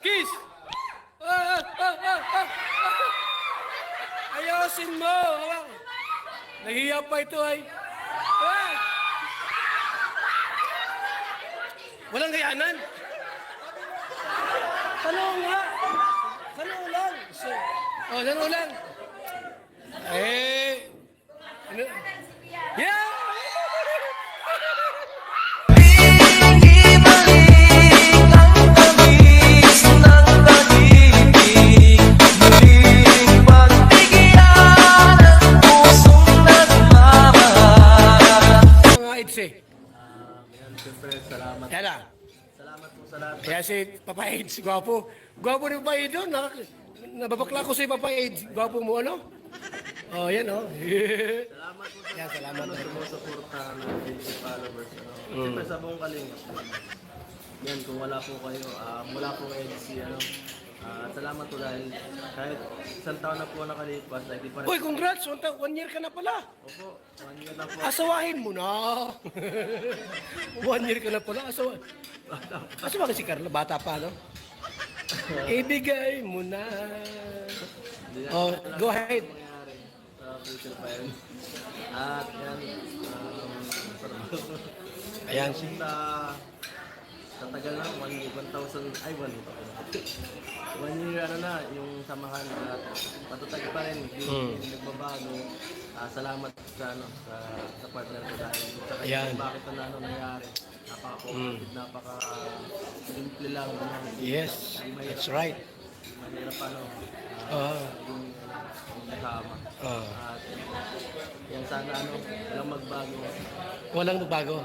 Kiss! Ah, ah, ah, ah. Ayosin mo! Nahiya pa ito ay. Ah! Walang gayanan. Tanong nga. Tanong lang. Oh, tanong lang. Ano? Yeah! Siyempre, salamat. Yan Salamat po sa lahat. Kaya si Papa Aids, gwapo. Gwapo rin Papa Aids doon. Nababakla ko si Papa Aids. Gwapo mo, ano? Oh, yan, oh. Salamat po sa Yan, salamat. sumusuporta natin sa followers. Siyempre, sa buong kalinga. Yan, kung wala po kayo, wala po kayo si salamat po dahil kahit isang taon na po nakalipas, like, di pa rin. Uy, congrats! 1 year ka na pala. Opo, 1 year na po. Asawahin mo na. 1 year ka na pala. Asawahin si Carla. Bata pa, no? Ibigay mo na. Hindi na Oh, talaga go ahead. mangyari sa future pa yun. At yan, Ayan. sa tagal na, 1,000, ay 1 year na, yung samahan at patatag pa rin, hindi nagbabago. Salamat sa partner ko dahil sa Ayan. kanya bakit na nangyari. Napaka-positive, napaka-simple lang. Yes, that's right. Mahirap yung kasama. At yan sana walang magbago. Walang bago.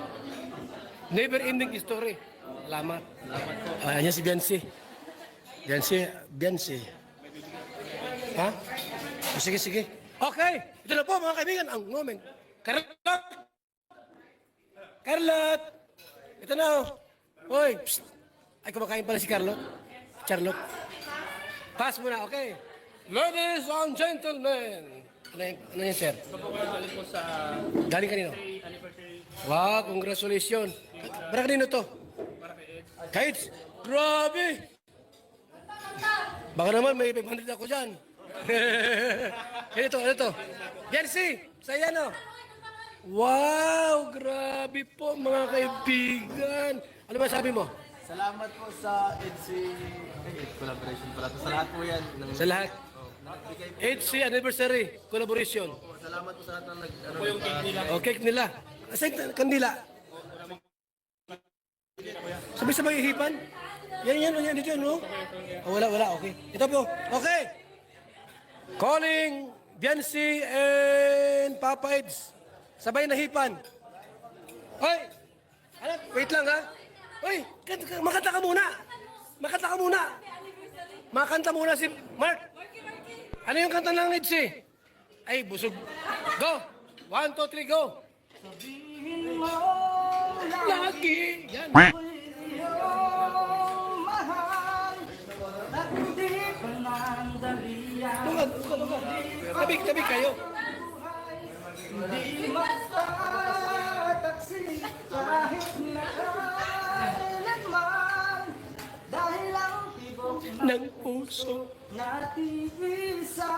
Never ending story. Salamat. Salamat po. Ayan si Biancy. Biancy. Ha? Oh, sige. Okay. Ito na po mga kaibigan ang moment. Carlot! Ito na oh. Hoy! Psst. Ay, kumakain pala si Carlot. Charlotte. Pass muna, okay. Ladies and gentlemen. Ano yan, sir? Galing kanino? Wow, congratulations. Para kanino to? Kahit, grabe. Baka naman may 500 ako dyan. Ano to? Jersey, saya no? Wow, grabe po mga kaibigan. Ano ba sabi mo? Salamat po sa EDC collaboration pala. Sa lahat po yan. Sa lahat. Nagbigay po. 8th anniversary collaboration. Salamat po sa lahat ng O, cake nila. Asa yung kandila? Sabay-sabay ihipan? Yan, dito yan, no? Oh, wala, okay. Ito po, okay. Calling Biancy and Papa Eds. Sabay na hipan. Hoy! Anak, wait lang ha. Hoy, makanta ka muna. Makanta muna si Mark. Ano yung kanta ng Edsy? Ay, busog. Go! 1, 2, 3, go! Sabihin mo Lagi! Yan. mahal at hindi pa nandalian. Tabi kayo. Hindi magtataksi kahit na kailanman. Dahil ang tibok Ng puso. natiisa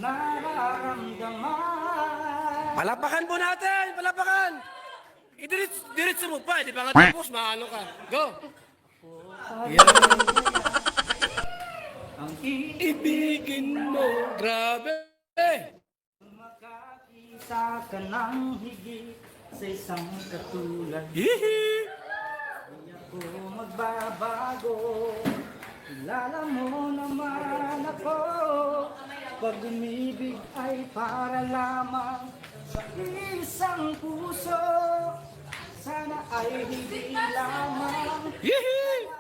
nararamdaman. Palapakan po natin! Palapakan! Diretso mo pa. Di ba nga tapos, maano ka. Go! Yan. Ang Ibigin mo. Grabe! makakita ka ng higit sa isang katulad. Hihi! Hindi ako magbabago. Kilala mo naman ako. Pag umibig ay para lamang sa isang puso. Sana ay hindi lamang Hihi!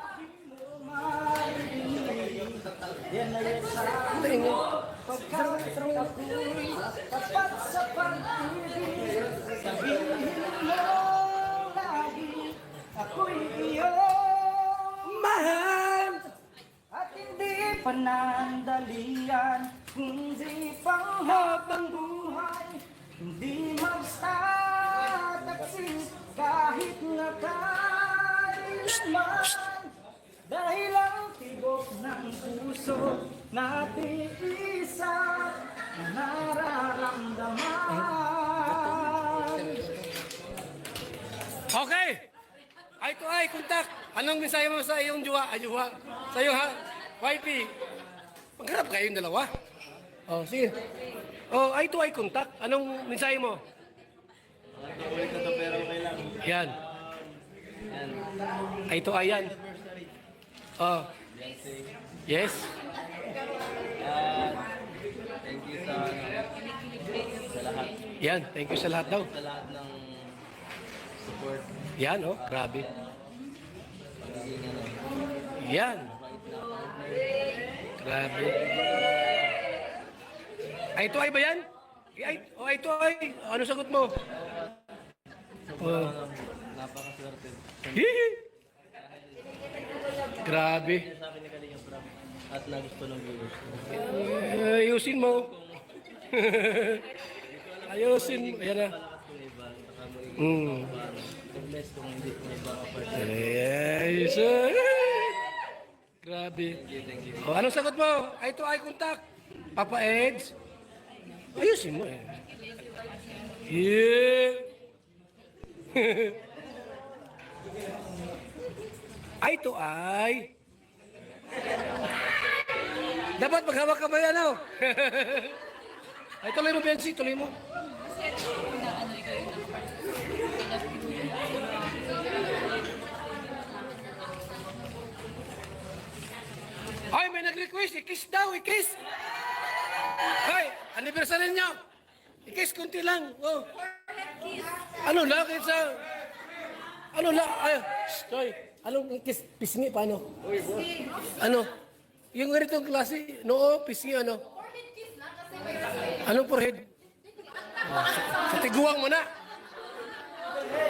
marinig. Yan ay sabi pagkat ako'y tapat sa pag-ibig. Sabihin mo lagi ako'y iyong Mahal! at hindi panandalian, kundi panghabang buhay. Hindi magtataksin kahit na kailanman. Dahil ang tibok ng puso natin isa nararamdaman. Okay! Eye to eye contact. Anong mensahe mo sa iyong jowa? Sa iyong wifey? Magharap kayong dalawa. Oh, sige. Oh, eye to eye contact. Anong mensahe mo? Ulit na to pero okay lang. Yan. Yan. Eye to eye yan. Oh. Yes. Thank you sa lahat. Yan. Thank you sa lahat daw. Sa lahat ng support. Yan, oh. Grabe. Pagiging ano. Yan. Grabe. Eye to eye ba yan? Eye to eye. Ano sagot mo? Oh. Napakaswerte. Hihi. Grabe. Sa akin ni Kalinga Prab at nagusto ng viewers. Ayusin mo. Ayusin mo. Ayan na. Kung iba, saka mo bless kung hindi kung iba ka Yes. Grabe. Thank you. O, anong sagot mo? Eye to eye contact. Papa Eds. Ayusin mo eh. Yeah. Eye to eye. Dapat maghawak ka ba yan, oh? Ay, tuloy mo, Bensi. Tuloy mo. Ay, may nag-request. I-kiss daw, i-kiss. Ay, anniversary niyo. I-kiss kunti lang. Oh. Ano lang, sa... Ano lang, ay, sorry. Anong kiss? Pisngi, paano? Ano? Yung ganitong klase, noo, pisngi, ano? Anong forehead? Sa tiguang mo na.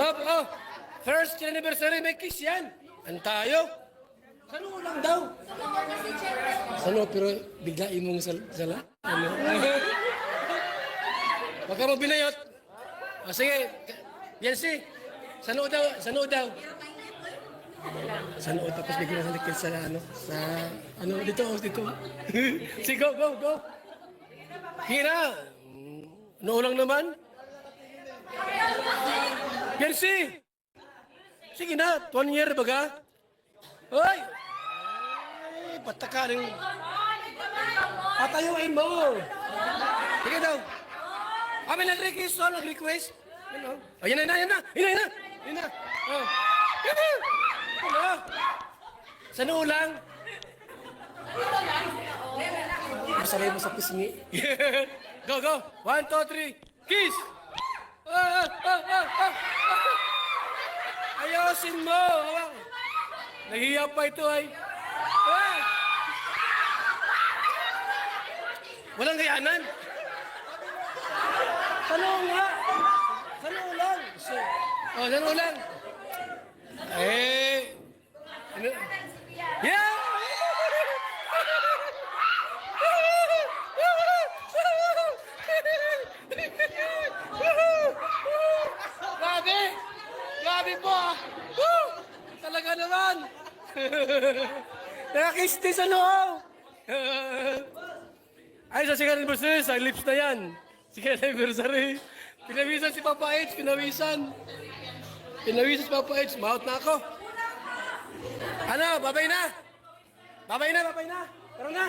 Oh, first anniversary, may kiss yan. Ano tayo? Sano lang daw? Sano, pero bigla imong sala? Ano? Huwag ka mo binayot. O sige, yan si. Sano daw? Sano daw? Sano tapos bigla sa likod sa ano, dito. Sige, go. Hira. Ano lang naman? Yan si. Sige na, 1 year baga. Hoy! Ay, pataka rin. Patayuin mo. Sige daw. Kami nag-request. Ano? Oh, yan na. Oh. Ano? Sa ulang. Masalay mo sa pisngi. Go. 1, 2, 3. Kiss! Ayosin mo. Nahiya pa ito ay. Walang gayanan. Sano nga? Sano ulang? Sano ulang? Ano? Yeah! Grabe po ah! Talaga naman! Nakakiss din sa loob! Ay, sa second anniversary, sa lips na yan. Second anniversary. Pinawisan si Papa H, pinawisan si Papa H, maut na ako. Ano, babay na? Tara na!